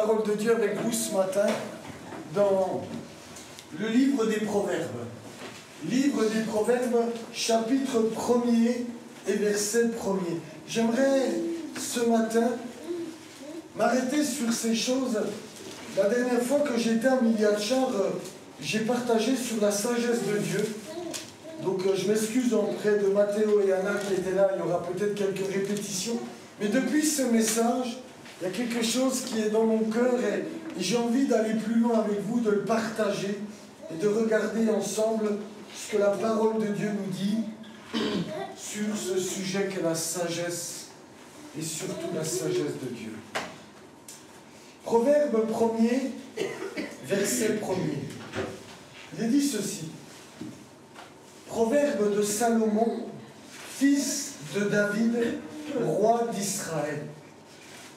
parole de Dieu avec vous ce matin dans le livre des Proverbes. Livre des Proverbes, chapitre 1er et verset 1er. J'aimerais ce matin m'arrêter sur ces choses. La dernière fois que j'étais à Miliachar, j'ai partagé sur la sagesse de Dieu. Donc je m'excuse auprès de Mathéo et Anna qui étaient là, il y aura peut-être quelques répétitions. Mais depuis ce message, il y a quelque chose qui est dans mon cœur et j'ai envie d'aller plus loin avec vous, de le partager et de regarder ensemble ce que la parole de Dieu nous dit sur ce sujet qu'est la sagesse et surtout la sagesse de Dieu. Proverbe 1er, verset 1er. Il est dit ceci. Proverbe de Salomon, fils de David, roi d'Israël.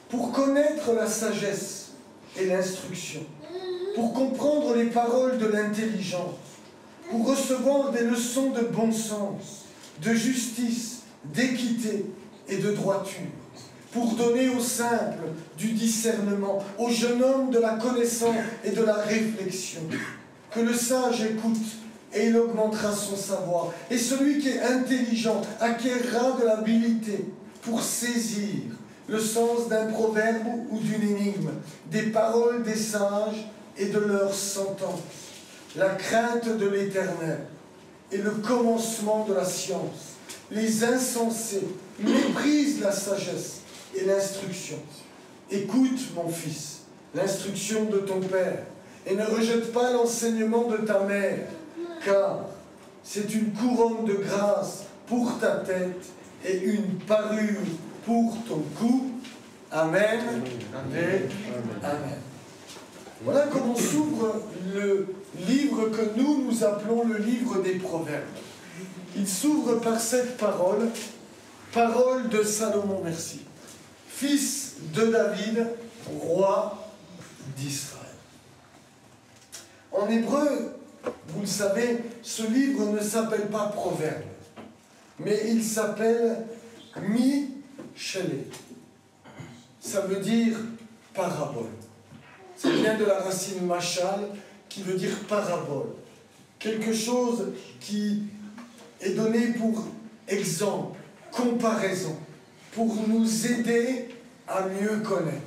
Pour connaître la sagesse et l'instruction, pour comprendre les paroles de l'intelligence, pour recevoir des leçons de bon sens, de justice, d'équité et de droiture, pour donner aux simples du discernement, aux jeunes hommes de la connaissance et de la réflexion. Que le sage écoute et il augmentera son savoir. Et celui qui est intelligent acquérera de l'habileté pour saisir le sens d'un proverbe ou d'une énigme, des paroles des sages et de leurs sentences. La crainte de l'Éternel est le commencement de la science. Les insensés méprisent la sagesse et l'instruction. Écoute, mon fils, l'instruction de ton père, et ne rejette pas l'enseignement de ta mère, car c'est une couronne de grâce pour ta tête et une parure pour ton cou. Amen. Amen. Amen. Voilà comment s'ouvre le livre que nous appelons le livre des Proverbes. Il s'ouvre par cette parole, parole de Salomon, merci, fils de David, roi d'Israël. En hébreu, vous le savez, ce livre ne s'appelle pas Proverbe, mais il s'appelle Mi-Shélé. Ça veut dire parabole. Ça vient de la racine machal qui veut dire parabole. Quelque chose qui est donné pour exemple, comparaison, pour nous aider à mieux connaître.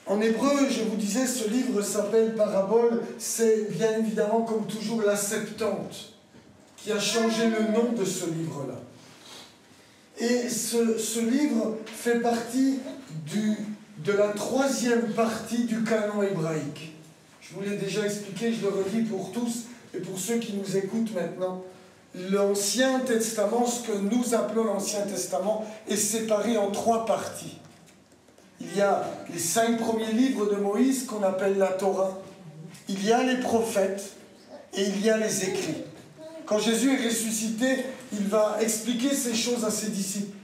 En hébreu, je vous disais, ce livre s'appelle Parabole. C'est bien évidemment, comme toujours, la Septante qui a changé le nom de ce livre-là. Et ce livre fait partie de la troisième partie du canon hébraïque. Je vous l'ai déjà expliqué, je le redis pour tous et pour ceux qui nous écoutent maintenant. L'Ancien Testament, ce que nous appelons l'Ancien Testament, est séparé en trois parties. Il y a les 5 premiers livres de Moïse qu'on appelle la Torah. Il y a les prophètes et il y a les écrits. Quand Jésus est ressuscité, il va expliquer ces choses à ses disciples.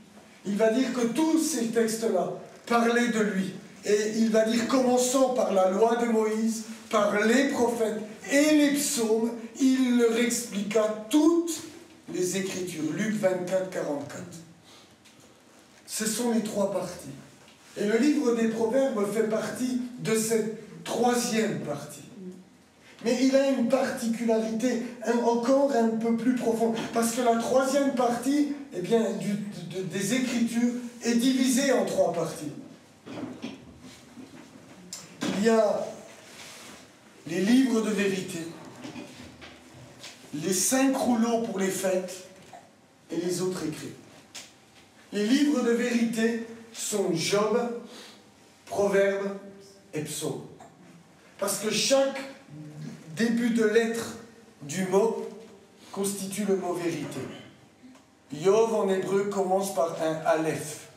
Il va dire que tous ces textes-là parlaient de lui. Et il va dire, commençant par la loi de Moïse, par les prophètes et les psaumes, il leur expliqua toutes les Écritures. Luc 24, 44. Ce sont les trois parties. Et le livre des Proverbes fait partie de cette troisième partie. Mais il a une particularité encore un peu plus profonde. Parce que la troisième partie, eh bien, des Écritures est divisée en trois parties. Il y a les livres de vérité, les 5 rouleaux pour les fêtes et les autres écrits. Les livres de vérité sont Job, Proverbes et Psaumes. Parce que chaque début de lettre du mot constitue le mot vérité. Yov en hébreu commence par un Aleph.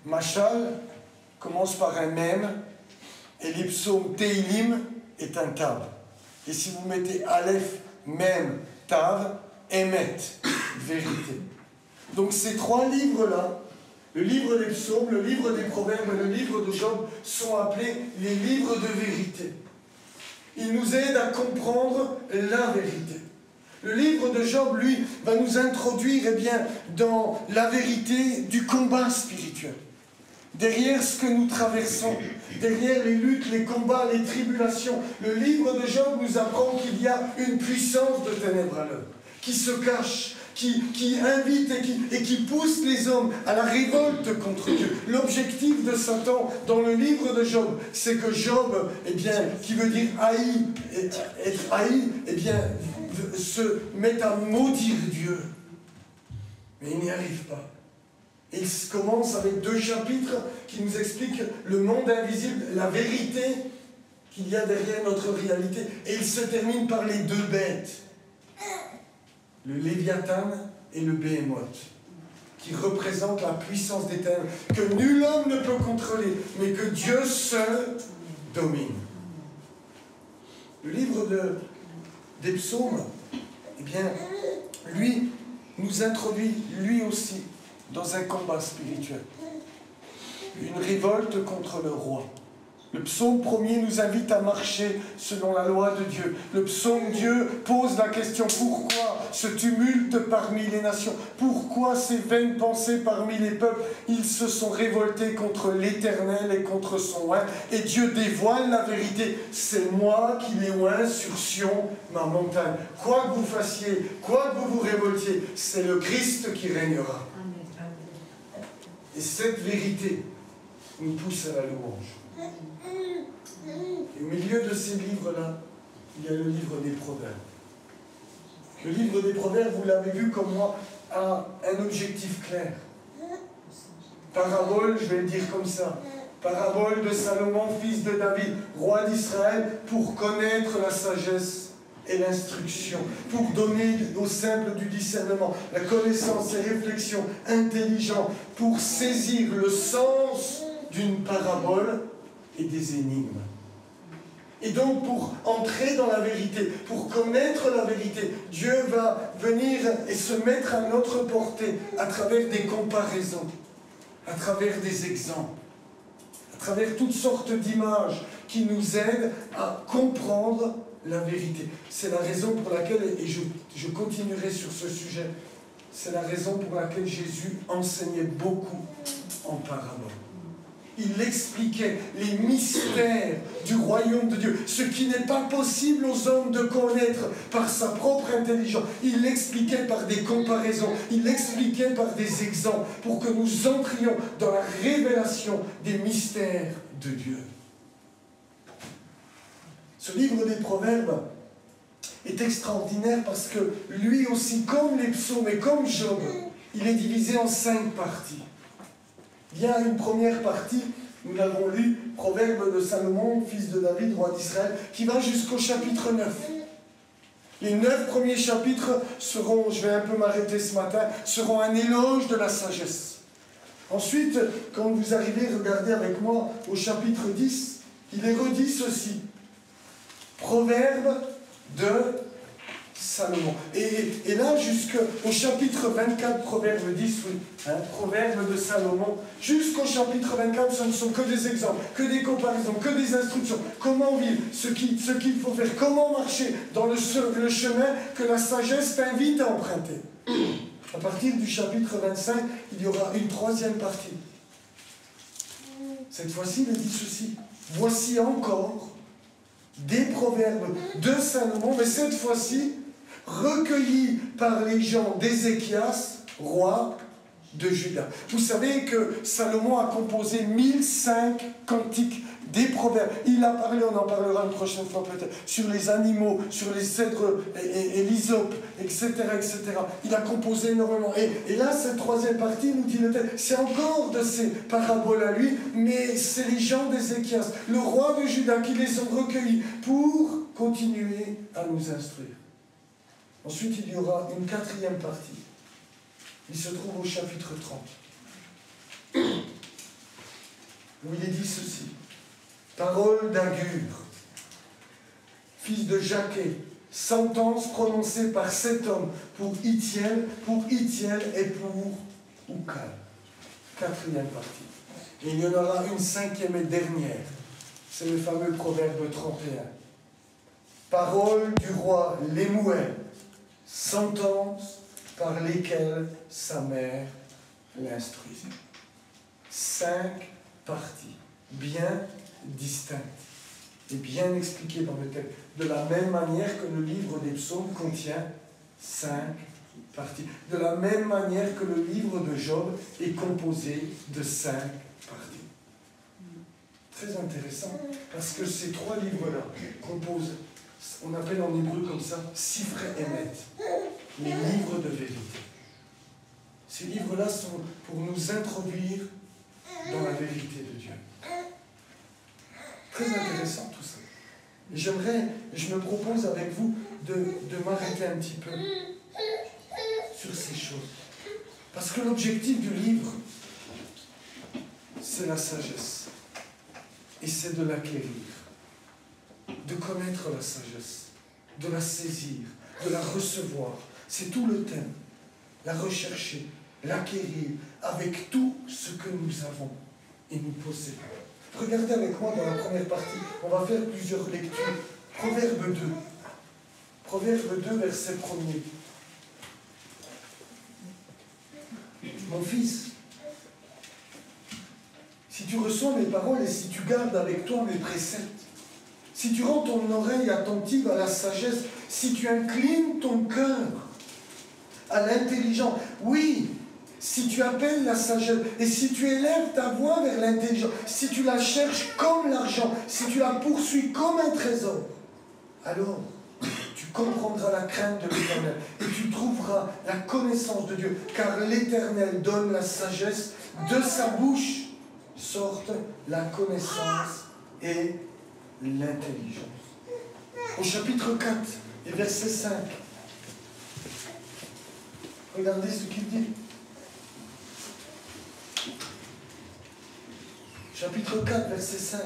Machal commence par un Mem. Et les psaumes Teilim est un Tav. Et si vous mettez Aleph, Mem, Tav, Emet, vérité. Donc ces trois livres-là, le livre des psaumes, le livre des proverbes et le livre de Job, sont appelés les livres de vérité. Ils nous aident à comprendre la vérité. Le livre de Job, lui, va nous introduire dans la vérité du combat spirituel. derrière ce que nous traversons, derrière les luttes, les combats, les tribulations, le livre de Job nous apprend qu'il y a une puissance de ténèbres à l'œuvre, qui se cache, qui invite et qui pousse les hommes à la révolte contre Dieu. L'objectif de Satan dans le livre de Job, c'est que Job, eh bien, qui veut dire haï, être haï, eh bien, se mette à maudire Dieu. Mais il n'y arrive pas. Et il commence avec 2 chapitres qui nous expliquent le monde invisible, la vérité qu'il y a derrière notre réalité. Et il se termine par les 2 bêtes. Le Léviathan et le Béhémoth, qui représentent la puissance des ténèbres, que nul homme ne peut contrôler, mais que Dieu seul domine. Le livre des psaumes, eh bien, lui, nous introduit, lui aussi, dans un combat spirituel. Une révolte contre le roi. Le psaume 1er nous invite à marcher selon la loi de Dieu. Le psaume Dieu pose la question: pourquoi ce tumulte parmi les nations? Pourquoi ces vaines pensées parmi les peuples? Ils se sont révoltés contre l'Éternel et contre son oint. Et Dieu dévoile la vérité: c'est moi qui l'ai oint sur Sion, ma montagne. Quoi que vous fassiez, quoi que vous vous révoltiez, c'est le Christ qui régnera. Et cette vérité nous pousse à la louange. Et au milieu de ces livres-là, il y a le livre des Proverbes. Le livre des Proverbes, vous l'avez vu comme moi, a un objectif clair. Parabole, je vais le dire comme ça. Parabole de Salomon, fils de David, roi d'Israël, pour connaître la sagesse et l'instruction, pour donner au simple du discernement, la connaissance et réflexion intelligente, pour saisir le sens d'une parabole et des énigmes. Et donc, pour entrer dans la vérité, pour connaître la vérité, Dieu va venir et se mettre à notre portée à travers des comparaisons, à travers des exemples, à travers toutes sortes d'images qui nous aident à comprendre la vérité. C'est la raison pour laquelle, et je continuerai sur ce sujet, c'est la raison pour laquelle Jésus enseignait beaucoup en paraboles. Il expliquait les mystères du royaume de Dieu, ce qui n'est pas possible aux hommes de connaître par sa propre intelligence. Il l'expliquait par des comparaisons, il l'expliquait par des exemples, pour que nous entrions dans la révélation des mystères de Dieu. Ce livre des Proverbes est extraordinaire parce que lui aussi, comme les psaumes et comme Job, il est divisé en 5 parties. Il y a une première partie, nous l'avons lu, Proverbe de Salomon, fils de David, roi d'Israël, qui va jusqu'au chapitre 9. Les 9 premiers chapitres seront, je vais un peu m'arrêter ce matin, seront un éloge de la sagesse. Ensuite, quand vous arrivez, regardez avec moi au chapitre 10, il est redit ceci. Proverbe de Salomon. Et là, jusqu'au chapitre 24, Proverbe 10, oui, Proverbe de Salomon, jusqu'au chapitre 24, ce ne sont que des exemples, que des comparaisons, que des instructions. Comment vivre, ce qu'il faut faire, comment marcher dans le chemin que la sagesse t'invite à emprunter. À partir du chapitre 25, il y aura une 3e partie. Cette fois-ci, il dit ceci. Voici encore des proverbes de Salomon, mais cette fois-ci, recueillis par les gens d'Ézéchias, roi de Juda. Vous savez que Salomon a composé 1005 cantiques, des proverbes. Il a parlé, on en parlera une prochaine fois peut-être, sur les animaux, sur les cèdres et l'hysope, etc., etc. Il a composé énormément. Et là, cette 3e partie, nous dit le texte, c'est encore de ces paraboles à lui, mais c'est les gens d'Ézéchias, le roi de Juda, qui les ont recueillis pour continuer à nous instruire. Ensuite, il y aura une 4e partie. Il se trouve au chapitre 30, où il est dit ceci. Parole d'Agur, fils de Jaquet, sentence prononcée par cet homme pour Itiel et pour Ukal. 4e partie. Et il y en aura une 5e et dernière. C'est le fameux proverbe 31. Parole du roi Lémouël, sentence par lesquelles sa mère l'instruisait. 5 parties, bien distinctes et bien expliquées dans le texte, de la même manière que le livre des psaumes contient 5 parties, de la même manière que le livre de Job est composé de 5 parties. Très intéressant, parce que ces 3 livres-là composent, on appelle en hébreu comme ça, Sifre Emet, les livres de vérité. Ces livres-là sont pour nous introduire dans la vérité de Dieu. Très intéressant tout ça. Et je me propose avec vous de m'arrêter un petit peu sur ces choses. Parce que l'objectif du livre, c'est la sagesse. Et c'est de l'acquérir, de connaître la sagesse, de la saisir, de la recevoir. C'est tout le thème. La rechercher, l'acquérir avec tout ce que nous avons et nous possédons. Regardez avec moi dans la première partie, on va faire plusieurs lectures. Proverbe 2. Proverbe 2, verset 1er. Mon fils, si tu reçois mes paroles et si tu gardes avec toi mes préceptes, si tu rends ton oreille attentive à la sagesse, si tu inclines ton cœur à l'intelligence, oui, si tu appelles la sagesse et si tu élèves ta voix vers l'intelligence, si tu la cherches comme l'argent, si tu la poursuis comme un trésor, alors tu comprendras la crainte de l'Éternel et tu trouveras la connaissance de Dieu, car l'Éternel donne la sagesse, de sa bouche sortent la connaissance et l'intelligence. Au chapitre 4 et verset 5, regardez ce qu'il dit. Chapitre 4, verset 5.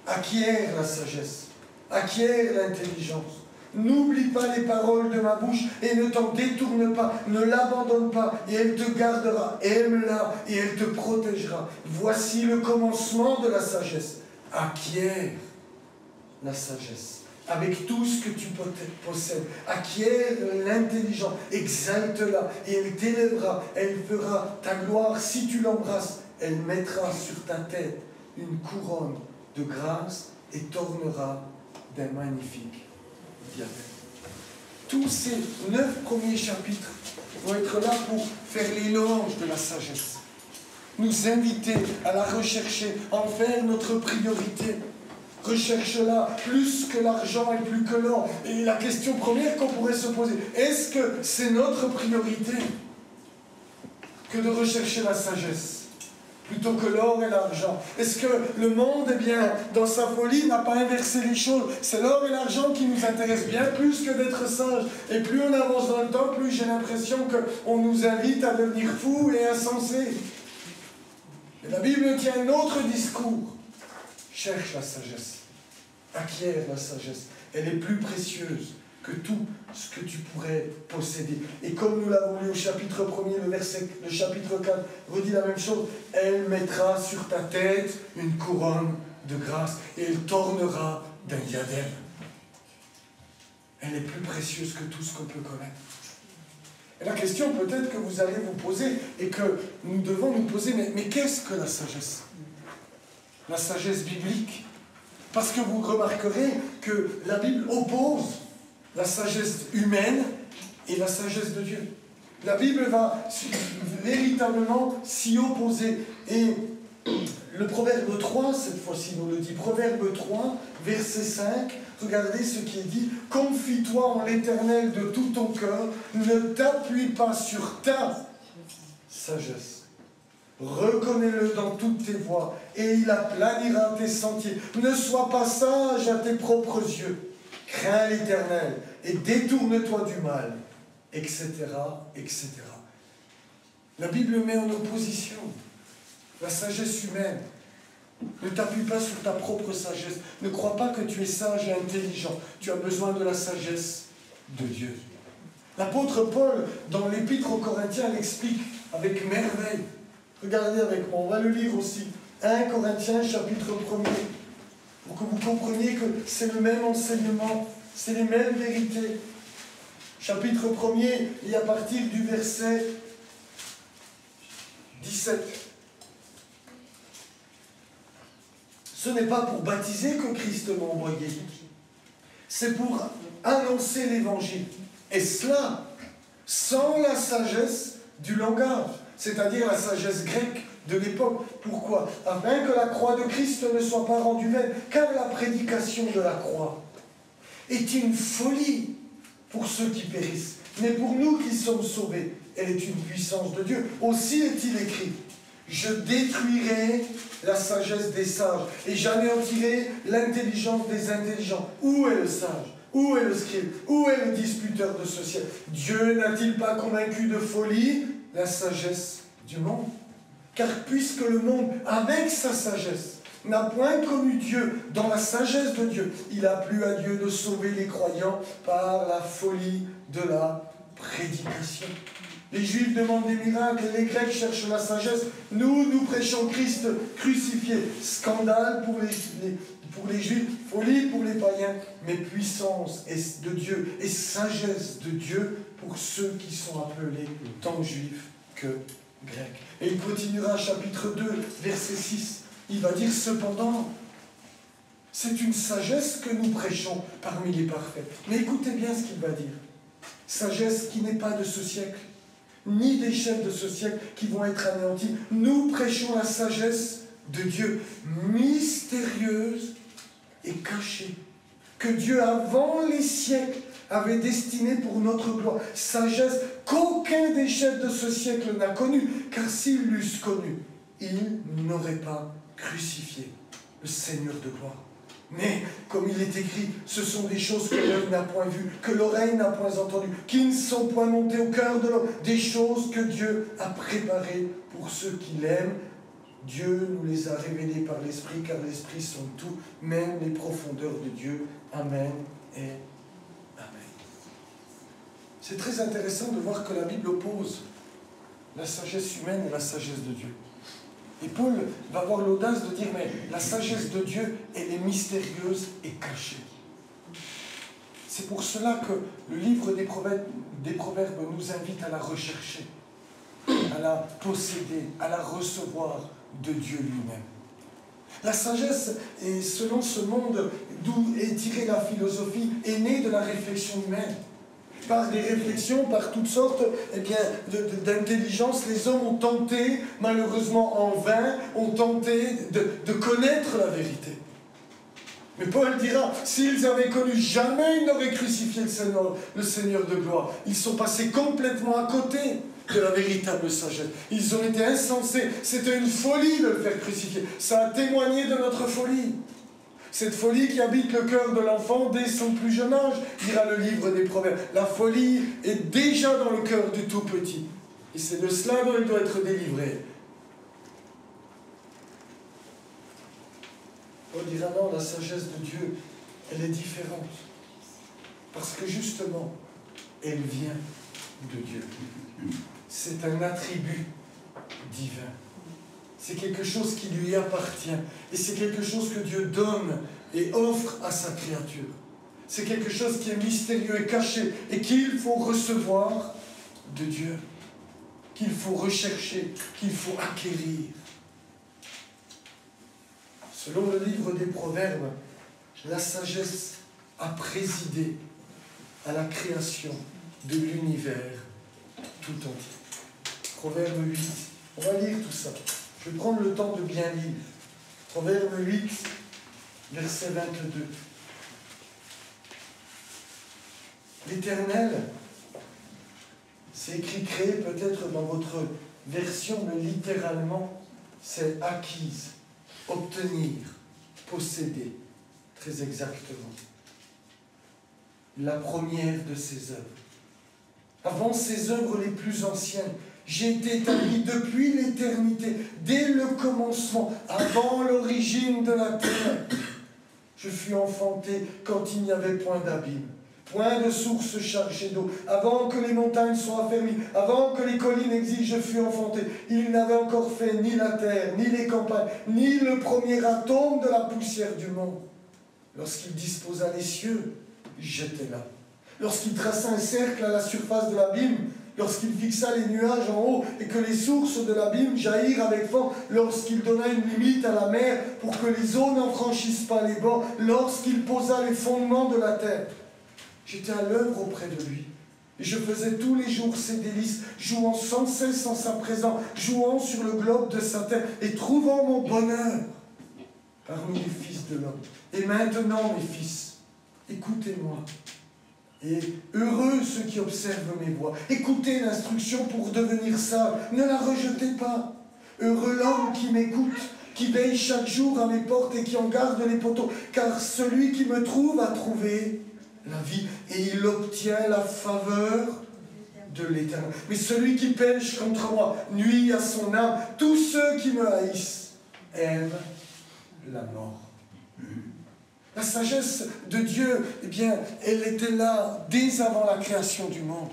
Acquiert la sagesse, acquiert l'intelligence. N'oublie pas les paroles de ma bouche et ne t'en détourne pas, ne l'abandonne pas, et elle te gardera. Aime-la et elle te protégera. Voici le commencement de la sagesse. Acquiert la sagesse. Avec tout ce que tu possèdes, acquiert l'intelligence, exalte-la et elle t'élèvera, elle fera ta gloire si tu l'embrasses. Elle mettra sur ta tête une couronne de grâce et t'ornera d'un magnifique diadème. Tous ces 9 premiers chapitres vont être là pour faire l'éloge de la sagesse. Nous inviter à la rechercher, en faire notre priorité. Recherche-la plus que l'argent et plus que l'or. Et la question première qu'on pourrait se poser, est-ce que c'est notre priorité que de rechercher la sagesse plutôt que l'or et l'argent? Est-ce que le monde, eh bien, dans sa folie, n'a pas inversé les choses? C'est l'or et l'argent qui nous intéressent bien plus que d'être sages. Et plus on avance dans le temps, plus j'ai l'impression qu'on nous invite à devenir fous et insensés. Et la Bible tient un autre discours. Cherche la sagesse. Acquiert la sagesse. Elle est plus précieuse que tout ce que tu pourrais posséder. Et comme nous l'avons lu au chapitre 1er, le chapitre 4 redit la même chose, elle mettra sur ta tête une couronne de grâce et elle t'ornera d'un diadème. Elle est plus précieuse que tout ce qu'on peut connaître. Et la question peut-être que vous allez vous poser et que nous devons nous poser, mais qu'est-ce que la sagesse? La sagesse biblique. Parce que vous remarquerez que la Bible oppose la sagesse humaine et la sagesse de Dieu. La Bible va véritablement s'y opposer. Et le Proverbe 3, cette fois-ci, nous le dit. Proverbe 3, verset 5, regardez ce qui est dit. « Confie-toi en l'Éternel de tout ton cœur, ne t'appuie pas sur ta sagesse. Reconnais-le dans toutes tes voies, et il aplanira tes sentiers. Ne sois pas sage à tes propres yeux. Crains l'Éternel et détourne-toi du mal, etc., etc. » La Bible met en opposition la sagesse humaine. Ne t'appuie pas sur ta propre sagesse. Ne crois pas que tu es sage et intelligent. Tu as besoin de la sagesse de Dieu. L'apôtre Paul, dans l'Épître aux Corinthiens, l'explique avec merveille. Regardez avec moi, on va le lire aussi. 1 Corinthiens, chapitre 1er. Pour que vous compreniez que c'est le même enseignement, c'est les mêmes vérités. Chapitre 1er, et à partir du verset 17. Ce n'est pas pour baptiser que Christ m'a envoyé. C'est pour annoncer l'évangile. Et cela, sans la sagesse du langage, c'est-à-dire la sagesse grecque de l'époque. Pourquoi? Afin que la croix de Christ ne soit pas rendue vaine, car la prédication de la croix est une folie pour ceux qui périssent. Mais pour nous qui sommes sauvés, elle est une puissance de Dieu. Aussi est-il écrit, je détruirai la sagesse des sages et j'anéantirai l'intelligence des intelligents. Où est le sage? Où est le scribe? Où est le disputeur de ce ciel? Dieu n'a-t-il pas convaincu de folie la sagesse du monde? Car puisque le monde, avec sa sagesse, n'a point connu Dieu dans la sagesse de Dieu, il a plu à Dieu de sauver les croyants par la folie de la prédication. Les Juifs demandent des miracles et les Grecs cherchent la sagesse. Nous prêchons Christ crucifié. Scandale pour les Juifs, folie pour les païens, mais puissance de Dieu et sagesse de Dieu pour ceux qui sont appelés tant Juifs que Grecs. Et il continuera, chapitre 2, verset 6. Il va dire cependant, c'est une sagesse que nous prêchons parmi les parfaits. Mais écoutez bien ce qu'il va dire. Sagesse qui n'est pas de ce siècle, ni des chefs de ce siècle qui vont être anéantis. Nous prêchons la sagesse de Dieu, mystérieuse et cachée, que Dieu avant les siècles avait destinée pour notre gloire. Sagesse qu'aucun des chefs de ce siècle n'a connue, car s'ils l'eussent connue, ils n'auraient pas crucifié le Seigneur de gloire. Mais, comme il est écrit, ce sont des choses que l'œil n'a point vues, que l'oreille n'a point entendues, qui ne sont point montées au cœur de l'homme, des choses que Dieu a préparées pour ceux qui l'aiment. Dieu nous les a révélées par l'Esprit, car l'Esprit sont tout, même les profondeurs de Dieu. Amen et Amen. C'est très intéressant de voir que la Bible oppose la sagesse humaine et la sagesse de Dieu. Et Paul va avoir l'audace de dire, mais la sagesse de Dieu, elle est mystérieuse et cachée. C'est pour cela que le livre des Proverbes nous invite à la rechercher, à la posséder, à la recevoir de Dieu lui-même. La sagesse, est, selon ce monde d'où est tirée la philosophie, est née de la réflexion humaine. Par des réflexions, par toutes sortes d'intelligence, les hommes ont tenté, malheureusement en vain, ont tenté de connaître la vérité. Mais Paul dira, s'ils avaient connu, jamais ils n'auraient crucifié le Seigneur de gloire. Ils sont passés complètement à côté de la véritable sagesse. Ils ont été insensés. C'était une folie de le faire crucifier. Ça a témoigné de notre folie. Cette folie qui habite le cœur de l'enfant dès son plus jeune âge, dira le livre des Proverbes. La folie est déjà dans le cœur du tout petit. Et c'est de cela dont il doit être délivré. On dira non, la sagesse de Dieu, elle est différente. Parce que justement, elle vient de Dieu. C'est un attribut divin. C'est quelque chose qui lui appartient. Et c'est quelque chose que Dieu donne et offre à sa créature. C'est quelque chose qui est mystérieux et caché et qu'il faut recevoir de Dieu, qu'il faut rechercher, qu'il faut acquérir. Selon le livre des Proverbes, la sagesse a présidé à la création de l'univers tout entier. Proverbe 8, on va lire tout ça. Je vais prendre le temps de bien lire. Proverbe 8, verset 22. L'Éternel, c'est écrit créé peut-être dans votre version, mais littéralement, c'est acquise, obtenir, posséder, très exactement. La première de ses œuvres. Avant ses œuvres les plus anciennes, j'ai été établi depuis l'éternité, dès le commencement, avant l'origine de la terre. Je fus enfanté quand il n'y avait point d'abîme, point de source chargée d'eau, avant que les montagnes soient affermies, avant que les collines existent, je fus enfanté. Il n'avait encore fait ni la terre, ni les campagnes, ni le premier atome de la poussière du monde. Lorsqu'il disposa les cieux, j'étais là. Lorsqu'il traça un cercle à la surface de l'abîme, lorsqu'il fixa les nuages en haut et que les sources de l'abîme jaillirent avec force, lorsqu'il donna une limite à la mer pour que les eaux n'en franchissent pas les bords, lorsqu'il posa les fondements de la terre. J'étais à l'œuvre auprès de lui. Et je faisais tous les jours ses délices, jouant sans cesse en sa présence, jouant sur le globe de sa terre et trouvant mon bonheur parmi les fils de l'homme. Et maintenant, mes fils, écoutez-moi. Et heureux ceux qui observent mes voies. Écoutez l'instruction pour devenir sage. Ne la rejetez pas. Heureux l'homme qui m'écoute, qui veille chaque jour à mes portes et qui en garde les poteaux. Car celui qui me trouve a trouvé la vie et il obtient la faveur de l'Éternel. Mais celui qui pêche contre moi nuit à son âme. Tous ceux qui me haïssent aiment la mort. La sagesse de Dieu, eh bien, elle était là dès avant la création du monde.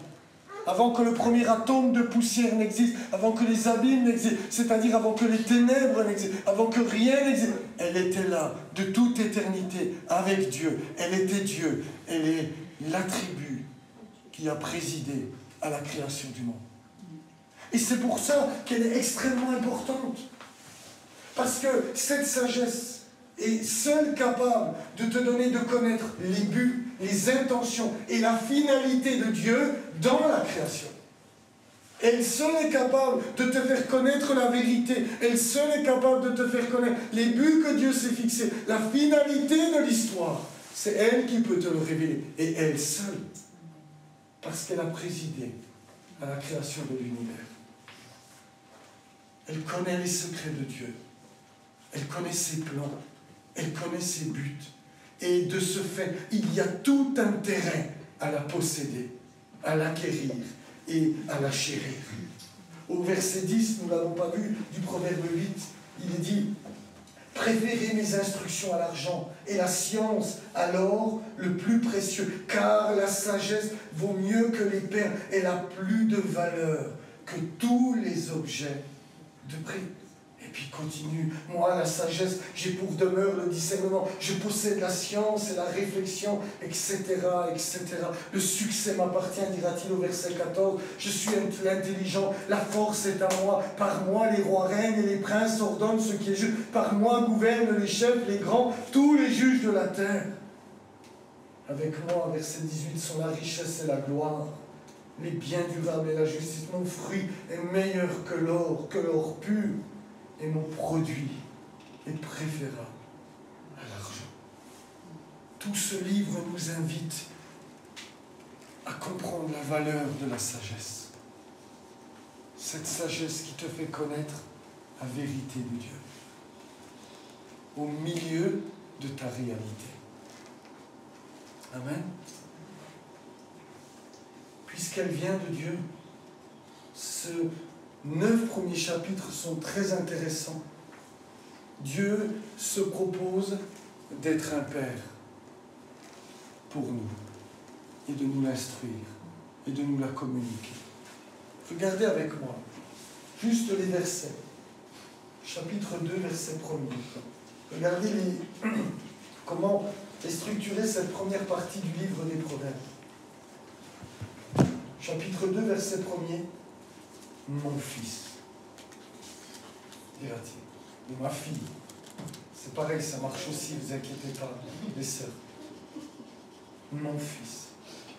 Avant que le premier atome de poussière n'existe, avant que les abîmes n'existent, c'est-à-dire avant que les ténèbres n'existent, avant que rien n'existe. Elle était là de toute éternité avec Dieu. Elle était Dieu. Elle est l'attribut qui a présidé à la création du monde. Et c'est pour ça qu'elle est extrêmement importante. Parce que cette sagesse est seule capable de te donner de connaître les buts, les intentions et la finalité de Dieu dans la création. Elle seule est capable de te faire connaître la vérité. Elle seule est capable de te faire connaître les buts que Dieu s'est fixés, la finalité de l'histoire. C'est elle qui peut te le révéler. Et elle seule. Parce qu'elle a présidé à la création de l'univers. Elle connaît les secrets de Dieu. Elle connaît ses plans. Elle connaît ses buts. Et de ce fait, il y a tout intérêt à la posséder, à l'acquérir et à la chérir. Au verset 10, nous ne l'avons pas vu, du Proverbe 8, il est dit « Préférez mes instructions à l'argent et la science à l'or le plus précieux, car la sagesse vaut mieux que les perles, elle a plus de valeur que tous les objets de prix. » Et puis continue, moi la sagesse, j'ai pour demeure le discernement, je possède la science et la réflexion, etc., etc. Le succès m'appartient, dira-t-il au verset 14, je suis l'intelligent, la force est à moi, par moi les rois règnent et les princes ordonnent ce qui est juste, par moi gouvernent les chefs, les grands, tous les juges de la terre. Avec moi, verset 18, sont la richesse et la gloire, les biens durables et la justice, mon fruit est meilleur que l'or pur. Et mon produit est préférable à l'argent. Tout ce livre nous invite à comprendre la valeur de la sagesse. Cette sagesse qui te fait connaître la vérité de Dieu au milieu de ta réalité. Amen. Puisqu'elle vient de Dieu, ce 9 premiers chapitres sont très intéressants. Dieu se propose d'être un Père pour nous et de nous l'instruire et de nous la communiquer. Regardez avec moi, juste les versets. Chapitre 2, verset 1er. Regardez comment est structurée cette première partie du livre des Proverbes. Chapitre 2, verset 1er. Mon fils, dira-t-il, ou ma fille. C'est pareil, ça marche aussi, ne vous inquiétez pas, les sœurs. Mon fils.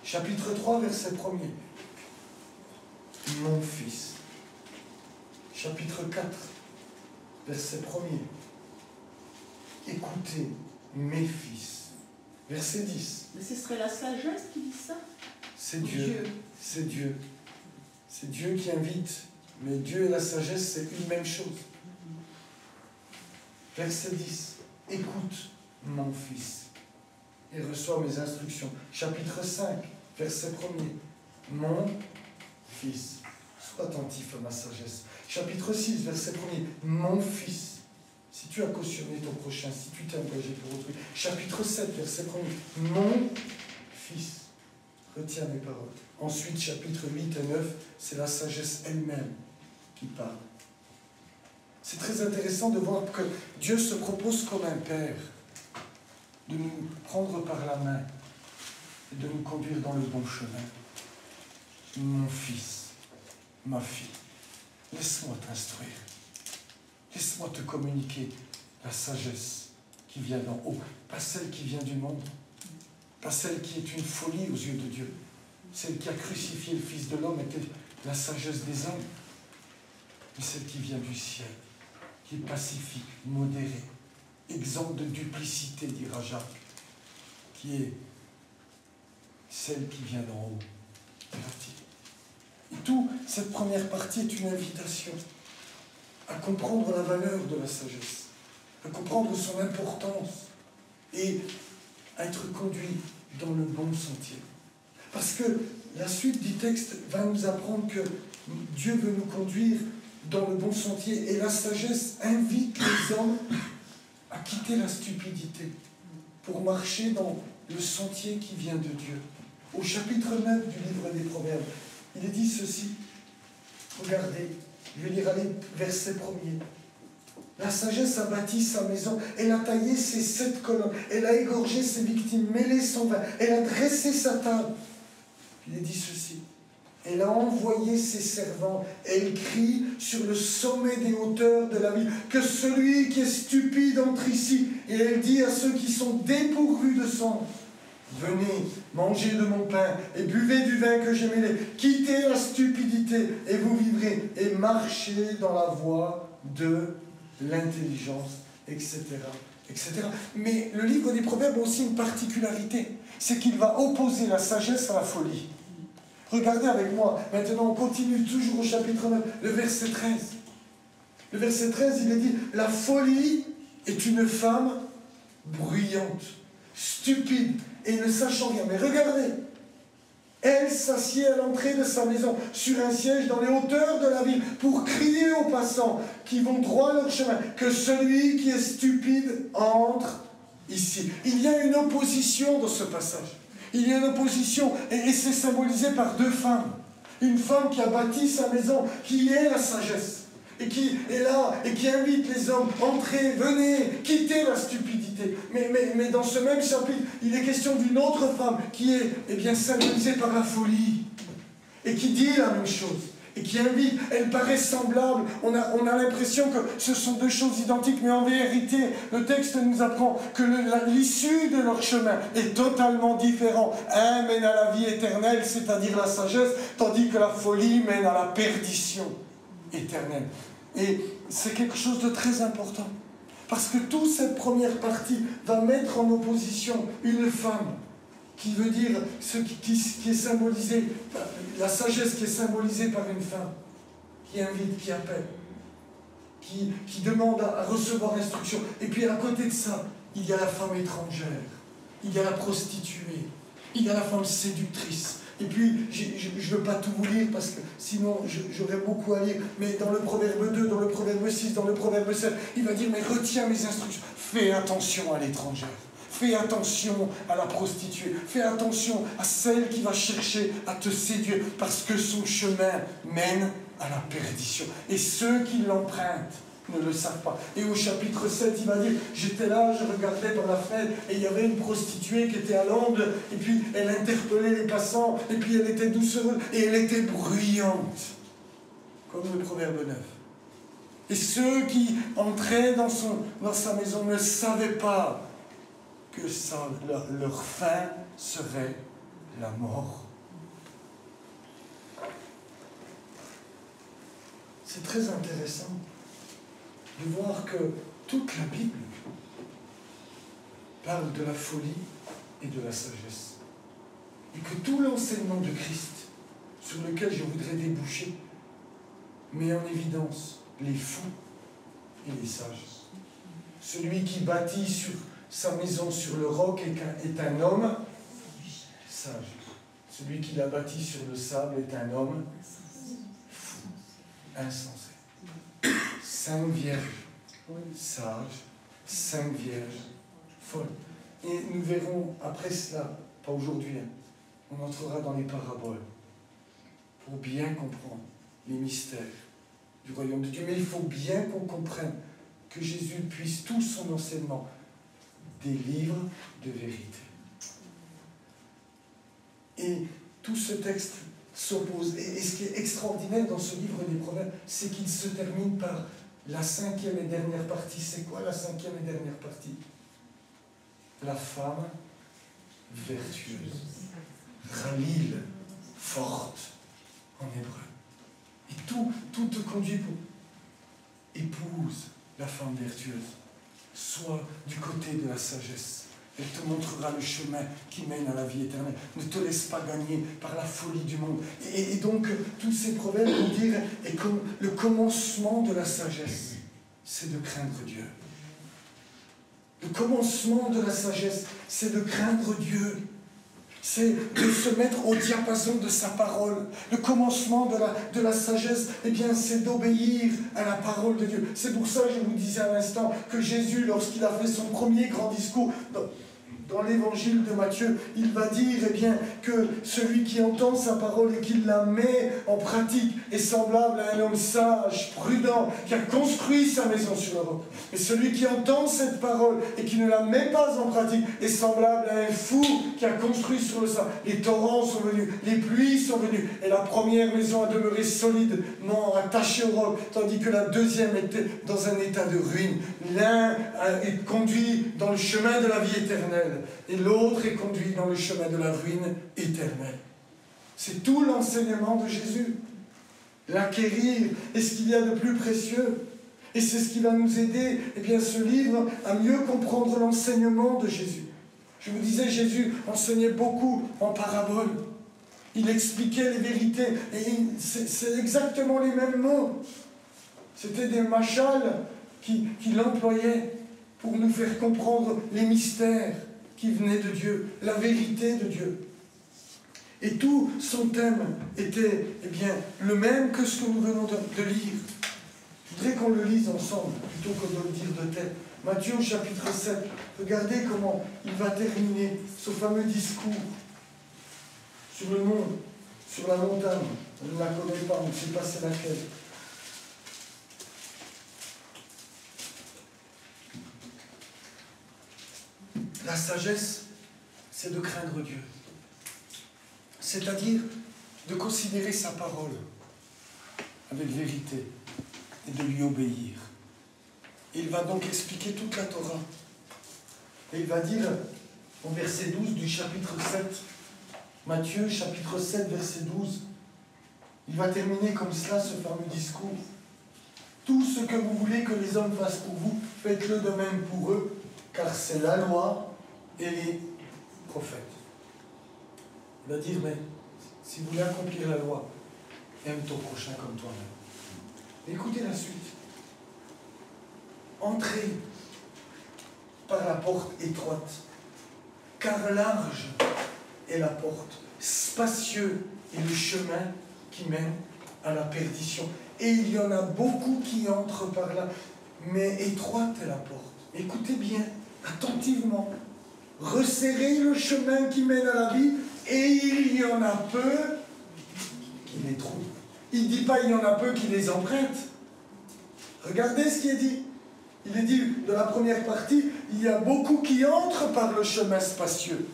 Chapitre 3, verset 1er. Mon fils. Chapitre 4, verset 1er. Écoutez, mes fils. Verset 10. Mais ce serait la sagesse qui dit ça? C'est Dieu. C'est Dieu. C'est Dieu qui invite, mais Dieu et la sagesse, c'est une même chose. Verset 10. Écoute, mon fils, et reçois mes instructions. Chapitre 5, verset 1er. Mon fils, sois attentif à ma sagesse. Chapitre 6, verset 1er. Mon fils, si tu as cautionné ton prochain, si tu t'es engagé pour autrui. Chapitre 7, verset 1er. Mon fils, retiens mes paroles. Ensuite, chapitre 8 et 9, c'est la sagesse elle-même qui parle. C'est très intéressant de voir que Dieu se propose comme un père de nous prendre par la main et de nous conduire dans le bon chemin. Mon fils, ma fille, laisse-moi t'instruire. Laisse-moi te communiquer la sagesse qui vient d'en haut, pas celle qui vient du monde, pas celle qui est une folie aux yeux de Dieu. Celle qui a crucifié le Fils de l'homme était la sagesse des hommes, mais celle qui vient du ciel, qui est pacifique, modérée, exempte de duplicité, dira Jacques, qui est celle qui vient d'en haut. Et tout, cette première partie est une invitation à comprendre la valeur de la sagesse, à comprendre son importance et à être conduit dans le bon sentier. Parce que la suite du texte va nous apprendre que Dieu veut nous conduire dans le bon sentier et la sagesse invite les hommes à quitter la stupidité pour marcher dans le sentier qui vient de Dieu. Au chapitre 9 du livre des Proverbes, il est dit ceci. Regardez, je vais lire les versets premiers. La sagesse a bâti sa maison, elle a taillé ses 7 colonnes, elle a égorgé ses victimes, mêlé son vin, elle a dressé sa table. Il est dit ceci. Elle a envoyé ses servants, elle crie sur le sommet des hauteurs de la ville que celui qui est stupide entre ici. Et elle dit à ceux qui sont dépourvus de sens, venez, mangez de mon pain et buvez du vin que j'ai mêlé. Quittez la stupidité et vous vivrez. Et marchez dans la voie de l'intelligence, etc., etc. Mais le livre des Proverbes a aussi une particularité. C'est qu'il va opposer la sagesse à la folie. Regardez avec moi. Maintenant, on continue toujours au chapitre 9, le verset 13. Le verset 13, il est dit « La folie est une femme bruyante, stupide, et ne sachant rien. » Mais regardez, elle s'assied à l'entrée de sa maison, sur un siège dans les hauteurs de la ville, pour crier aux passants qui vont droit leur chemin, que celui qui est stupide entre ici. Il y a une opposition dans ce passage. Il y a une opposition, et c'est symbolisé par 2 femmes. Une femme qui a bâti sa maison, qui est la sagesse, et qui est là, et qui invite les hommes, entrez, venez, quittez la stupidité. Mais dans ce même chapitre, il est question d'une autre femme, qui est symbolisée par la folie, et qui dit la même chose. Et qui invite, elle paraît semblable, on a l'impression que ce sont 2 choses identiques, mais en vérité, le texte nous apprend que l'issue de leur chemin est totalement différente. Un mène à la vie éternelle, c'est-à-dire la sagesse, tandis que la folie mène à la perdition éternelle. Et c'est quelque chose de très important, parce que toute cette première partie va mettre en opposition une femme, qui veut dire ce qui est symbolisé, la sagesse qui est symbolisée par une femme, qui invite, qui appelle, qui demande à recevoir instruction. Et puis à côté de ça, il y a la femme étrangère, il y a la prostituée, il y a la femme séductrice. Et puis, je ne veux pas tout vous lire parce que sinon j'aurais beaucoup à lire, mais dans le Proverbe 2, dans le Proverbe 6, dans le Proverbe 7, il va dire, mais retiens mes instructions, fais attention à l'étrangère. Fais attention à la prostituée. Fais attention à celle qui va chercher à te séduire parce que son chemin mène à la perdition. Et ceux qui l'empruntent ne le savent pas. Et au chapitre 7, il va dire, j'étais là, je regardais par la fenêtre et il y avait une prostituée qui était à l'angle et puis elle interpellait les passants et puis elle était doucereuse et elle était bruyante. Comme le Proverbe 9. Et ceux qui entraient dans sa maison ne savaient pas que leur fin serait la mort. C'est très intéressant de voir que toute la Bible parle de la folie et de la sagesse. Et que tout l'enseignement de Christ, sur lequel je voudrais déboucher, met en évidence les fous et les sages. Celui qui bâtit sur sa maison sur le roc est un homme sage. Celui qui l'a bâti sur le sable est un homme fou, insensé. 5 vierges sages, 5 vierges folles. Et nous verrons après cela, pas aujourd'hui, on entrera dans les paraboles pour bien comprendre les mystères du royaume de Dieu. Mais il faut bien qu'on comprenne que Jésus puise tout son enseignement des livres de vérité. Et tout ce texte s'opposent. Et ce qui est extraordinaire dans ce livre des Proverbes, c'est qu'il se termine par la cinquième et dernière partie. C'est quoi la cinquième et dernière partie? La femme vertueuse. Khalil, forte en hébreu. Et tout te conduit pour épouse la femme vertueuse. Sois du côté de la sagesse. Elle te montrera le chemin qui mène à la vie éternelle. Ne te laisse pas gagner par la folie du monde. Et donc, tous ces proverbes vont dire, et comme le commencement de la sagesse, c'est de craindre Dieu. Le commencement de la sagesse, c'est de craindre Dieu. C'est de se mettre au diapason de sa parole. Le commencement de la sagesse, eh bien, c'est d'obéir à la parole de Dieu. C'est pour ça que je vous disais à l'instant que Jésus, lorsqu'il a fait son premier grand discours dans l'évangile de Matthieu, il va dire eh bien, que celui qui entend sa parole et qui la met en pratique est semblable à un homme sage, prudent, qui a construit sa maison sur la roc. Et celui qui entend cette parole et qui ne la met pas en pratique est semblable à un fou qui a construit sur le sable. Les torrents sont venus, les pluies sont venues, et la première maison a demeuré solide, non attachée au roc, tandis que la deuxième était dans un état de ruine. L'un est conduit dans le chemin de la vie éternelle, et l'autre est conduit dans le chemin de la ruine éternelle. C'est tout l'enseignement de Jésus. L'acquérir est ce qu'il y a de plus précieux. Et c'est ce qui va nous aider, eh bien, ce livre, à mieux comprendre l'enseignement de Jésus. Je vous disais, Jésus enseignait beaucoup en paraboles. Il expliquait les vérités. Et c'est exactement les mêmes mots. C'était des machals qu'il employait pour nous faire comprendre les mystères qui venaient de Dieu, la vérité de Dieu. Et tout son thème était eh bien, le même que ce que nous venons de lire. Je voudrais qu'on le lise ensemble, plutôt que de le dire de tête. Matthieu chapitre 7, regardez comment il va terminer ce fameux discours sur le mont, sur la montagne. On ne la connaît pas, on ne sait pas c'est laquelle. La sagesse, c'est de craindre Dieu. C'est-à-dire de considérer sa parole avec vérité et de lui obéir. Il va donc expliquer toute la Torah. Et il va dire, au verset 12 du chapitre 7, Matthieu, chapitre 7, verset 12, il va terminer comme cela ce fameux discours. Tout ce que vous voulez que les hommes fassent pour vous, faites-le de même pour eux, car c'est la loi et les prophètes. Il va dire, mais si vous voulez accomplir la loi, aime ton prochain comme toi-même. Écoutez la suite. Entrez par la porte étroite, car large est la porte, spacieux est le chemin qui mène à la perdition. Et il y en a beaucoup qui entrent par là, mais étroite est la porte. Écoutez bien, attentivement. Resserrez le chemin qui mène à la vie, et il y en a peu qui les trouvent. Il ne dit pas il y en a peu qui les empruntent. Regardez ce qui est dit. Il est dit de la première partie, il y a beaucoup qui entrent par le chemin spacieux.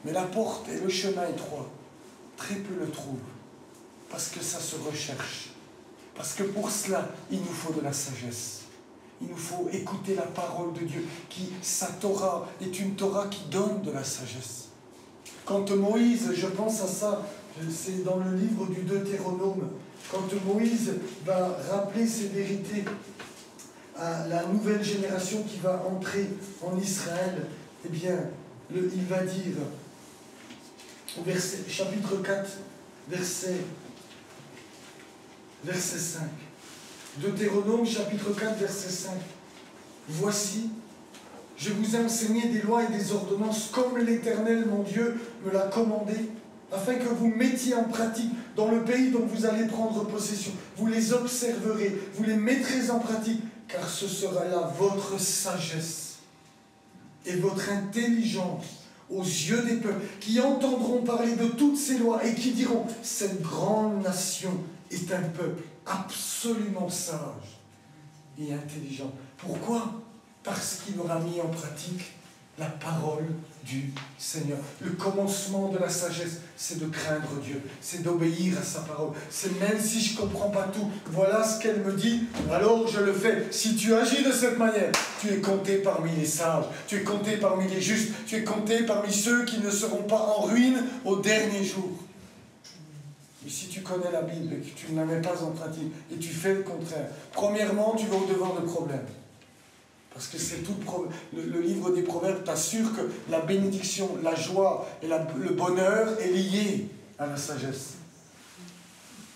Mais la porte et le chemin étroit, très peu le trouvent. Parce que ça se recherche. Parce que pour cela, il nous faut de la sagesse. Il nous faut écouter la parole de Dieu, sa Torah est une Torah qui donne de la sagesse. Quand Moïse, je pense à ça, c'est dans le livre du Deutéronome, quand Moïse va rappeler ces vérités à la nouvelle génération qui va entrer en Israël, eh bien, il va dire, au chapitre 4, verset 5, Deutéronome, chapitre 4, verset 5, « Voici, je vous ai enseigné des lois et des ordonnances comme l'Éternel, mon Dieu, me l'a commandé, afin que vous mettiez en pratique dans le pays dont vous allez prendre possession. Vous les observerez, vous les mettrez en pratique, car ce sera là votre sagesse et votre intelligence aux yeux des peuples, qui entendront parler de toutes ces lois et qui diront, cette grande nation est un peuple absolument sage et intelligent. Pourquoi ? Parce qu'il aura mis en pratique la parole du Seigneur. Le commencement de la sagesse, c'est de craindre Dieu, c'est d'obéir à sa parole. C'est même si je ne comprends pas tout, voilà ce qu'elle me dit, alors je le fais. Si tu agis de cette manière, tu es compté parmi les sages, tu es compté parmi les justes, tu es compté parmi ceux qui ne seront pas en ruine au dernier jour. Mais si tu connais la Bible et que tu ne la mets pas en pratique et tu fais le contraire, premièrement, tu vas au-devant de problèmes. Parce que c'est tout le livre des Proverbes t'assure que la bénédiction, la joie et le bonheur est lié à la sagesse.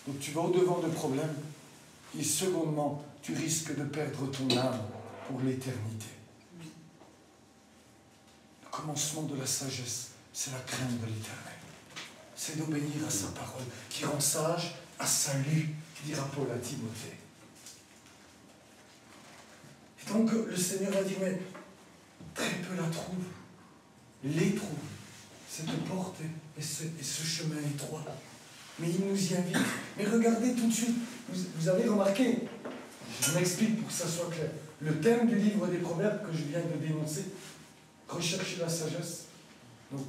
Donc tu vas au-devant de problèmes. Et secondement, tu risques de perdre ton âme pour l'éternité. Le commencement de la sagesse, c'est la crainte de l'Éternel. C'est d'obéir à sa parole, qui rend sage à salut, dira Paul à Timothée. Donc le Seigneur va dire, mais très peu la trouvent, les trouvent, cette porte et ce chemin étroit. Mais il nous y invite. Mais regardez tout de suite, vous avez remarqué, je m'explique pour que ça soit clair, le thème du livre des Proverbes que je viens de dénoncer, rechercher la sagesse, donc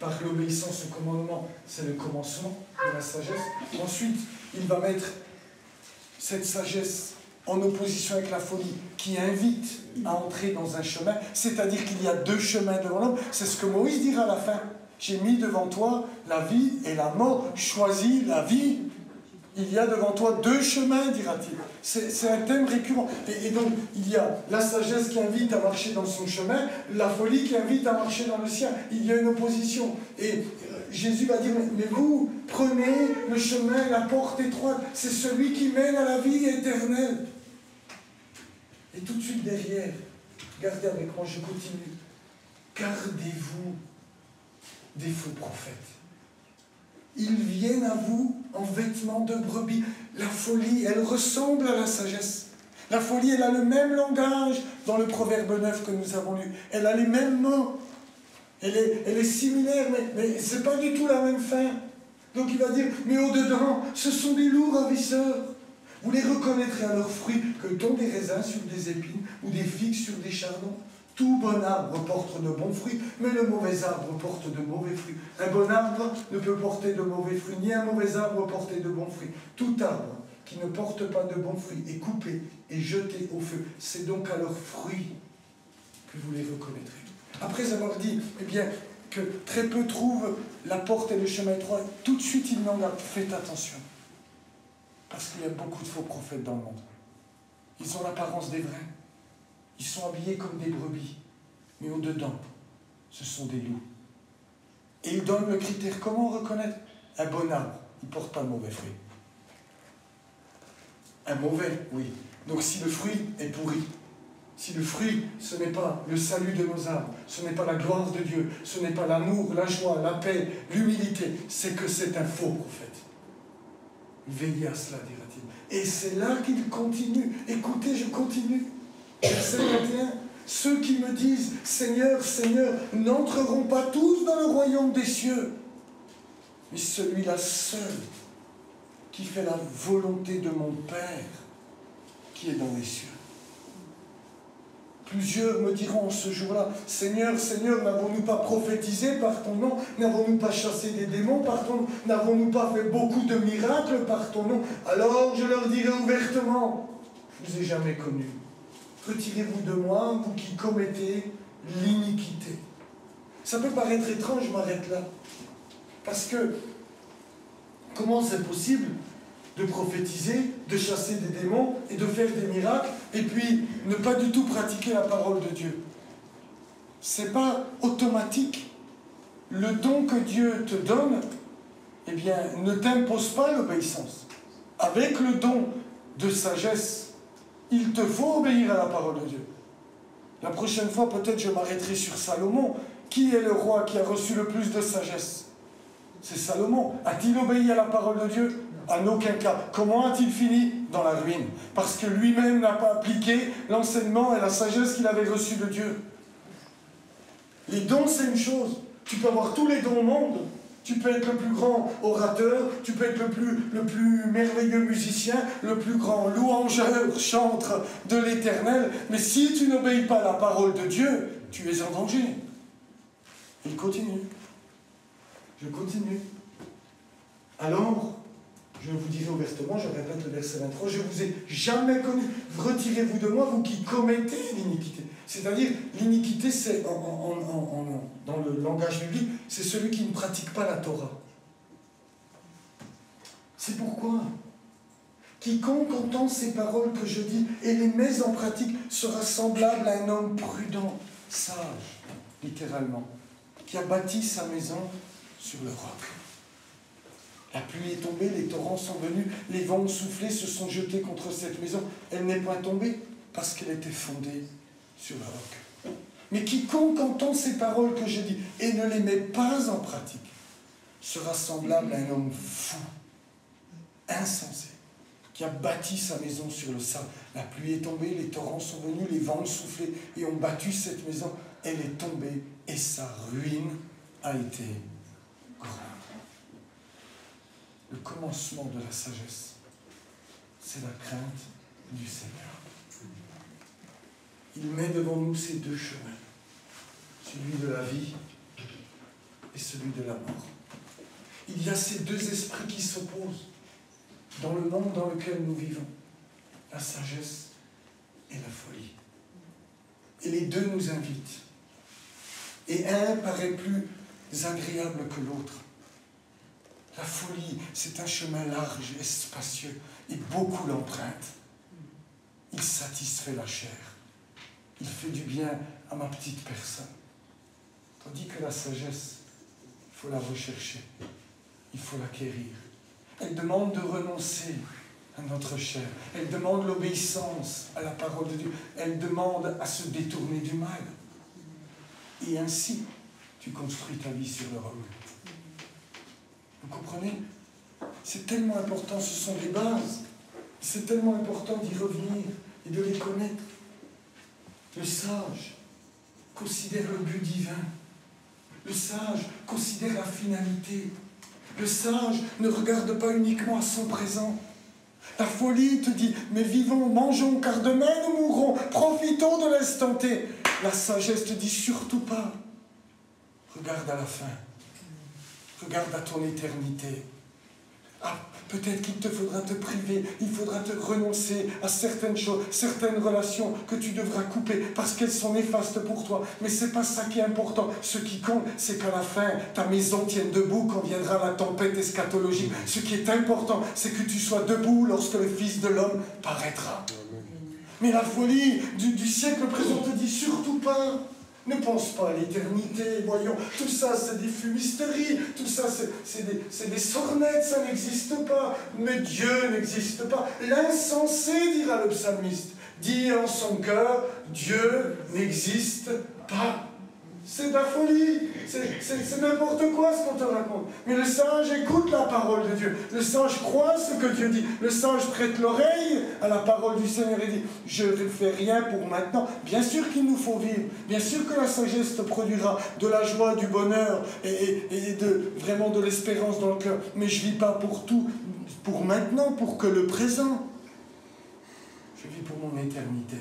par l'obéissance au commandement, c'est le commencement de la sagesse. Ensuite, il va mettre cette sagesse en opposition avec la folie, qui invite à entrer dans un chemin, c'est-à-dire qu'il y a deux chemins devant l'homme. C'est ce que Moïse dira à la fin. J'ai mis devant toi la vie et la mort. Choisis la vie. Il y a devant toi deux chemins, dira-t-il. C'est un thème récurrent. Et donc, il y a la sagesse qui invite à marcher dans son chemin, la folie qui invite à marcher dans le sien. Il y a une opposition. Et Jésus va dire, mais vous, prenez le chemin, la porte étroite. C'est celui qui mène à la vie éternelle. Et tout de suite derrière, regardez avec moi, je continue. Gardez-vous des faux prophètes. Ils viennent à vous en vêtements de brebis. La folie, elle ressemble à la sagesse. La folie, elle a le même langage dans le Proverbe 9 que nous avons lu. Elle a les mêmes mots. Elle est similaire, mais ce n'est pas du tout la même fin. Donc il va dire, mais au-dedans, ce sont des loups ravisseurs. Vous les reconnaîtrez à leurs fruits, que tant des raisins sur des épines ou des figues sur des chardons. Tout bon arbre porte de bons fruits, mais le mauvais arbre porte de mauvais fruits. Un bon arbre ne peut porter de mauvais fruits, ni un mauvais arbre porter de bons fruits. Tout arbre qui ne porte pas de bons fruits est coupé et jeté au feu. C'est donc à leurs fruits que vous les reconnaîtrez. Après avoir dit, eh bien, que très peu trouvent la porte et le chemin étroit, tout de suite il n'en a fait attention. Parce qu'il y a beaucoup de faux prophètes dans le monde. Ils ont l'apparence des vrais. Ils sont habillés comme des brebis. Mais au-dedans, ce sont des loups. Et ils donnent le critère. Comment reconnaître? Un bon arbre, il ne porte pas de mauvais fruits. Un mauvais, oui. Donc si le fruit est pourri, si le fruit, ce n'est pas le salut de nos âmes, ce n'est pas la gloire de Dieu, ce n'est pas l'amour, la joie, la paix, l'humilité, c'est que c'est un faux prophète. Veillez à cela, dira-t-il. Et c'est là qu'il continue. Écoutez, je continue. Verset 21. Ceux qui me disent, Seigneur, Seigneur, n'entreront pas tous dans le royaume des cieux, mais celui-là seul, qui fait la volonté de mon Père, qui est dans les cieux. Plusieurs me diront ce jour-là, Seigneur, Seigneur, n'avons-nous pas prophétisé par ton nom? N'avons-nous pas chassé des démons par ton nom? N'avons-nous pas fait beaucoup de miracles par ton nom? Alors je leur dirai ouvertement, je ne vous ai jamais connu. Retirez-vous de moi, vous qui commettez l'iniquité. Ça peut paraître étrange, je m'arrête là. Parce que, comment c'est possible de prophétiser, de chasser des démons et de faire des miracles, et puis ne pas du tout pratiquer la parole de Dieu? C'est pas automatique. Le don que Dieu te donne, eh bien, ne t'impose pas l'obéissance. Avec le don de sagesse, il te faut obéir à la parole de Dieu. La prochaine fois, peut-être je m'arrêterai sur Salomon. Qui est le roi qui a reçu le plus de sagesse? C'est Salomon. A-t-il obéi à la parole de Dieu? En aucun cas. Comment a-t-il fini? Dans la ruine. Parce que lui-même n'a pas appliqué l'enseignement et la sagesse qu'il avait reçue de Dieu. Les dons, c'est une chose. Tu peux avoir tous les dons au monde. Tu peux être le plus grand orateur, tu peux être le plus merveilleux musicien, le plus grand louangeur, chantre de l'Éternel. Mais si tu n'obéis pas à la parole de Dieu, tu es en danger. Il continue. Je continue. Alors, je vous dirai ouvertement, je répète le verset 23, je vous ai jamais connu. Retirez-vous de moi, vous qui commettez l'iniquité. C'est-à-dire, l'iniquité, c'est, dans le langage biblique, c'est celui qui ne pratique pas la Torah. C'est pourquoi quiconque entend ces paroles que je dis et les met en pratique sera semblable à un homme prudent, sage, littéralement, qui a bâti sa maison sur le roc. La pluie est tombée, les torrents sont venus, les vents ont soufflé, se sont jetés contre cette maison. Elle n'est point tombée parce qu'elle était fondée sur le roc. Mais quiconque entend ces paroles que je dis et ne les met pas en pratique sera semblable à un homme fou, insensé, qui a bâti sa maison sur le sable. La pluie est tombée, les torrents sont venus, les vents ont soufflé et ont battu cette maison. Elle est tombée et sa ruine a été grande. Le commencement de la sagesse, c'est la crainte du Seigneur. Il met devant nous ces deux chemins, celui de la vie et celui de la mort. Il y a ces deux esprits qui s'opposent dans le monde dans lequel nous vivons, la sagesse et la folie. Et les deux nous invitent. Et un paraît plus agréable que l'autre. La folie, c'est un chemin large et spacieux, et beaucoup l'empruntent. Il satisfait la chair. Il fait du bien à ma petite personne. Tandis que la sagesse, il faut la rechercher. Il faut l'acquérir. Elle demande de renoncer à notre chair. Elle demande l'obéissance à la parole de Dieu. Elle demande à se détourner du mal. Et ainsi, tu construis ta vie sur le roc. Vous comprenez? C'est tellement important, ce sont des bases. C'est tellement important d'y revenir et de les connaître. Le sage considère le but divin. Le sage considère la finalité. Le sage ne regarde pas uniquement à son présent. La folie te dit, mais vivons, mangeons, car demain nous mourrons, profitons de l'instant T. La sagesse te dit surtout pas. Regarde à la fin. Regarde à ton éternité. Ah, peut-être qu'il te faudra te priver, il faudra te renoncer à certaines choses, certaines relations que tu devras couper parce qu'elles sont néfastes pour toi. Mais ce n'est pas ça qui est important. Ce qui compte, c'est qu'à la fin, ta maison tienne debout quand viendra la tempête eschatologique. Ce qui est important, c'est que tu sois debout lorsque le Fils de l'homme paraîtra. Mais la folie du siècle présent te dit surtout pas. Ne pense pas à l'éternité, voyons, tout ça c'est des fumisteries, tout ça c'est des sornettes, ça n'existe pas, mais Dieu n'existe pas. L'insensé, dira le psalmiste, dit en son cœur, Dieu n'existe pas. C'est de la folie, c'est n'importe quoi ce qu'on te raconte. Mais le sage écoute la parole de Dieu, le sage croit ce que Dieu dit, le sage prête l'oreille à la parole du Seigneur et dit, je ne fais rien pour maintenant. Bien sûr qu'il nous faut vivre, bien sûr que la sagesse te produira de la joie, du bonheur et vraiment de l'espérance dans le cœur. Mais je ne vis pas pour tout, pour maintenant, pour que le présent. Je vis pour mon éternité.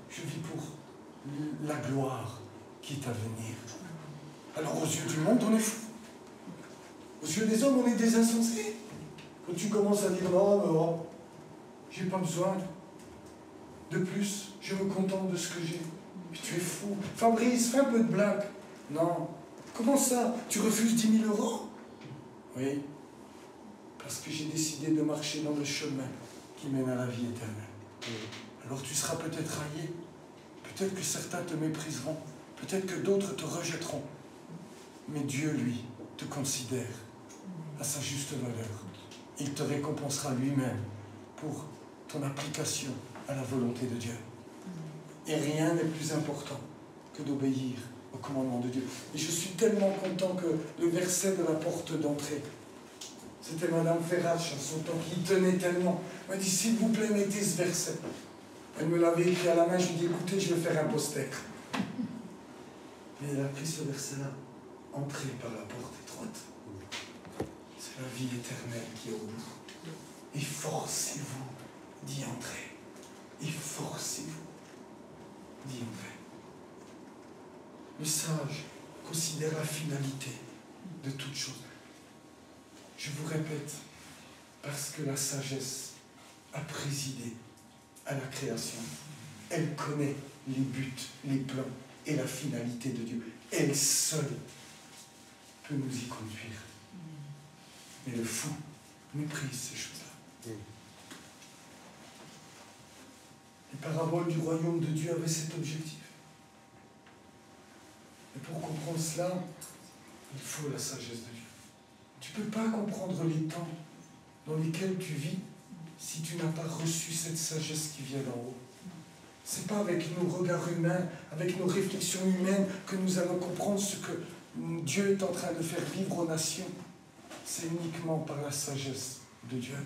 Je vis pour la gloire qui est à venir. Alors aux yeux du monde, on est fou. Aux yeux des hommes, on est des insensés. Quand tu commences à dire non, mais oh, j'ai pas besoin de plus, je me contente de ce que j'ai. Puis tu es fou. Fabrice, fais un peu de blague. Non. Comment ça? Tu refuses 10 000 €? Oui. Parce que j'ai décidé de marcher dans le chemin qui mène à la vie éternelle. Alors tu seras peut-être raillé. Peut-être que certains te mépriseront, peut-être que d'autres te rejetteront. Mais Dieu, lui, te considère à sa juste valeur. Il te récompensera lui-même pour ton application à la volonté de Dieu. Et rien n'est plus important que d'obéir au commandement de Dieu. Et je suis tellement content que le verset de la porte d'entrée, c'était Madame Ferrache en son temps, qui y tenait tellement. Elle m'a dit, s'il vous plaît, mettez ce verset. Elle me l'avait écrit à la main, je lui ai dit, écoutez, je vais faire un poster. Et elle a pris ce verset-là, entrez par la porte étroite. C'est la vie éternelle qui est au bout. Efforcez-vous d'y entrer. Efforcez-vous d'y entrer. Le sage considère la finalité de toute chose. Je vous répète, parce que la sagesse a présidé à la création. Elle connaît les buts, les plans et la finalité de Dieu. Elle seule peut nous y conduire. Mais le fou méprise ces choses-là. Les paraboles du royaume de Dieu avaient cet objectif. Et pour comprendre cela, il faut la sagesse de Dieu. Tu ne peux pas comprendre les temps dans lesquels tu vis si tu n'as pas reçu cette sagesse qui vient d'en haut. Ce n'est pas avec nos regards humains, avec nos réflexions humaines que nous allons comprendre ce que Dieu est en train de faire vivre aux nations. C'est uniquement par la sagesse de Dieu.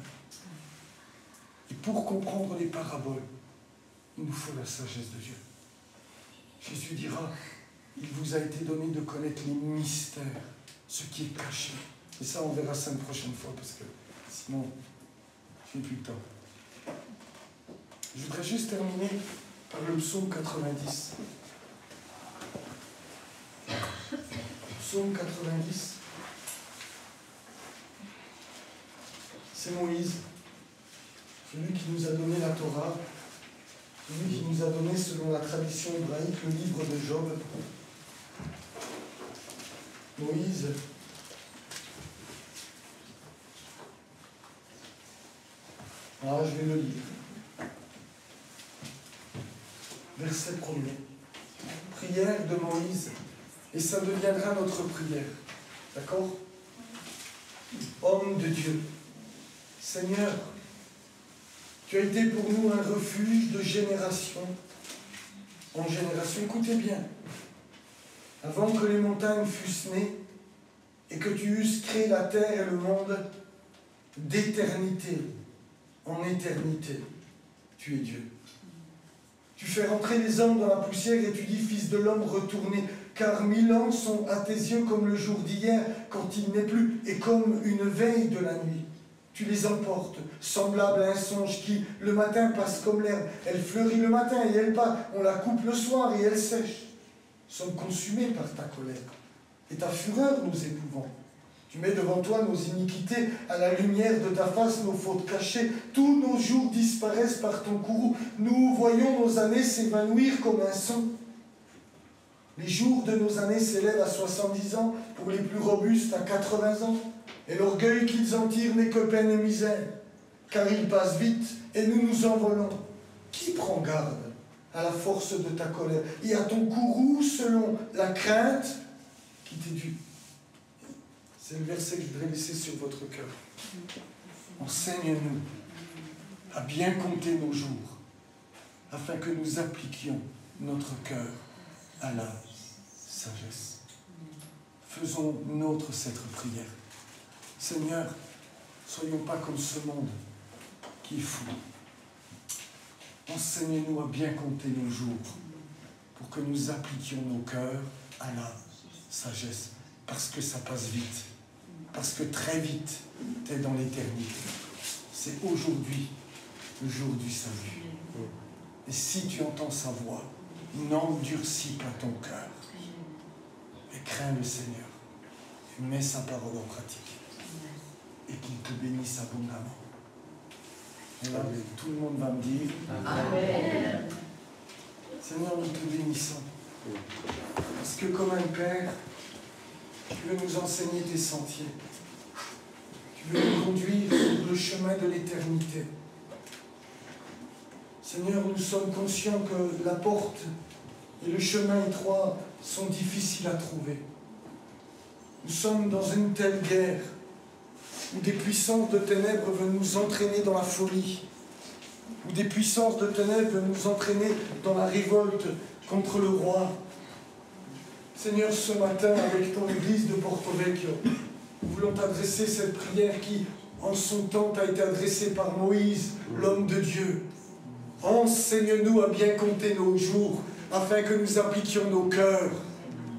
Et pour comprendre les paraboles, il nous faut la sagesse de Dieu. Jésus dira, il vous a été donné de connaître les mystères, ce qui est caché. Et ça, on verra ça une prochaine fois, parce que sinon, je n'ai plus le temps. Je voudrais juste terminer par le psaume 90. Psaume 90. C'est Moïse, celui qui nous a donné la Torah, celui qui nous a donné, selon la tradition hébraïque, le livre de Job. Moïse, je vais le lire. Verset 1er. Prière de Moïse, et ça deviendra notre prière. D'accord? Homme de Dieu, Seigneur, tu as été pour nous un refuge de génération en génération. Écoutez bien, avant que les montagnes fussent nées et que tu eusses créé la terre et le monde, d'éternité en éternité, tu es Dieu. Tu fais rentrer les hommes dans la poussière et tu dis, Fils de l'homme, retournez, car 1000 ans sont à tes yeux comme le jour d'hier, quand il n'est plus, et comme une veille de la nuit. Tu les emportes, semblables à un songe qui, le matin, passe comme l'herbe. Elle fleurit le matin et elle part. On la coupe le soir et elle sèche. Nous sommes consumés par ta colère. Et ta fureur nous épouvant. Tu mets devant toi nos iniquités, à la lumière de ta face, nos fautes cachées. Tous nos jours disparaissent par ton courroux. Nous voyons nos années s'évanouir comme un son. Les jours de nos années s'élèvent à 70 ans, pour les plus robustes à 80 ans. Et l'orgueil qu'ils en tirent n'est que peine et misère, car ils passent vite et nous nous envolons. Qui prend garde à la force de ta colère et à ton courroux selon la crainte qui t'est due? C'est le verset que je voudrais laisser sur votre cœur. Enseigne-nous à bien compter nos jours, afin que nous appliquions notre cœur à la sagesse. Faisons nôtre cette prière. Seigneur, soyons pas comme ce monde qui est fou. Enseigne-nous à bien compter nos jours pour que nous appliquions nos cœurs à la sagesse. Parce que ça passe vite. Parce que très vite, tu es dans l'éternité. C'est aujourd'hui le jour du salut. Et si tu entends sa voix, n'endurcis pas ton cœur. Mais crains le Seigneur. Et mets sa parole en pratique. Et qu'il te bénisse abondamment. Et là, tout le monde va me dire Amen. Seigneur, nous te bénissons. Parce que comme un père, tu veux nous enseigner tes sentiers. Tu veux nous conduire sur le chemin de l'éternité. Seigneur, nous sommes conscients que la porte et le chemin étroit sont difficiles à trouver. Nous sommes dans une telle guerre où des puissances de ténèbres veulent nous entraîner dans la folie, où des puissances de ténèbres veulent nous entraîner dans la révolte contre le roi. Seigneur, ce matin, avec ton église de Porto Vecchio, nous voulons t'adresser cette prière qui, en son temps, a été adressée par Moïse, l'homme de Dieu. Enseigne-nous à bien compter nos jours, afin que nous appliquions nos cœurs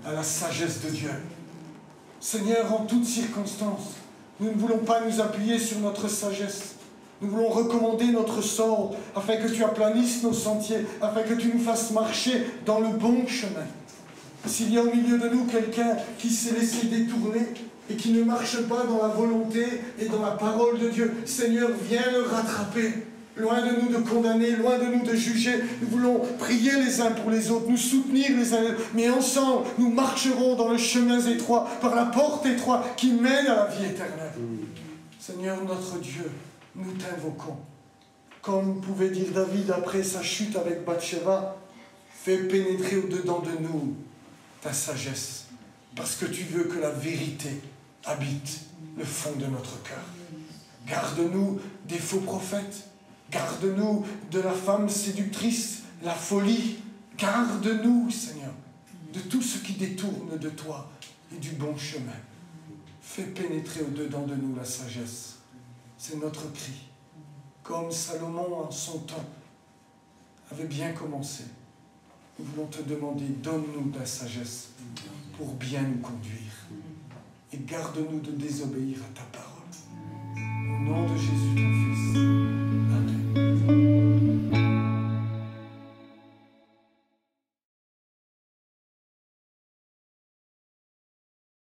à la sagesse de Dieu. Seigneur, en toutes circonstances, nous ne voulons pas nous appuyer sur notre sagesse. Nous voulons recommander notre sort, afin que tu aplanisses nos sentiers, afin que tu nous fasses marcher dans le bon chemin. S'il y a au milieu de nous quelqu'un qui s'est laissé détourner et qui ne marche pas dans la volonté et dans la parole de Dieu, Seigneur, viens le rattraper. Loin de nous de condamner, loin de nous de juger. Nous voulons prier les uns pour les autres, nous soutenir les uns les autres. Mais ensemble, nous marcherons dans le chemin étroit, par la porte étroite qui mène à la vie éternelle. Seigneur notre Dieu, nous t'invoquons. Comme pouvait dire David après sa chute avec Bathsheba, fais pénétrer au-dedans de nous ta sagesse, parce que tu veux que la vérité habite le fond de notre cœur. Garde-nous des faux prophètes. Garde-nous de la femme séductrice, la folie. Garde-nous, Seigneur, de tout ce qui détourne de toi et du bon chemin. Fais pénétrer au-dedans de nous la sagesse. C'est notre cri. Comme Salomon, en son temps, avait bien commencé. Nous voulons te demander, donne-nous de la sagesse pour bien nous conduire. Et garde-nous de désobéir à ta parole. Au nom de Jésus, ton Fils.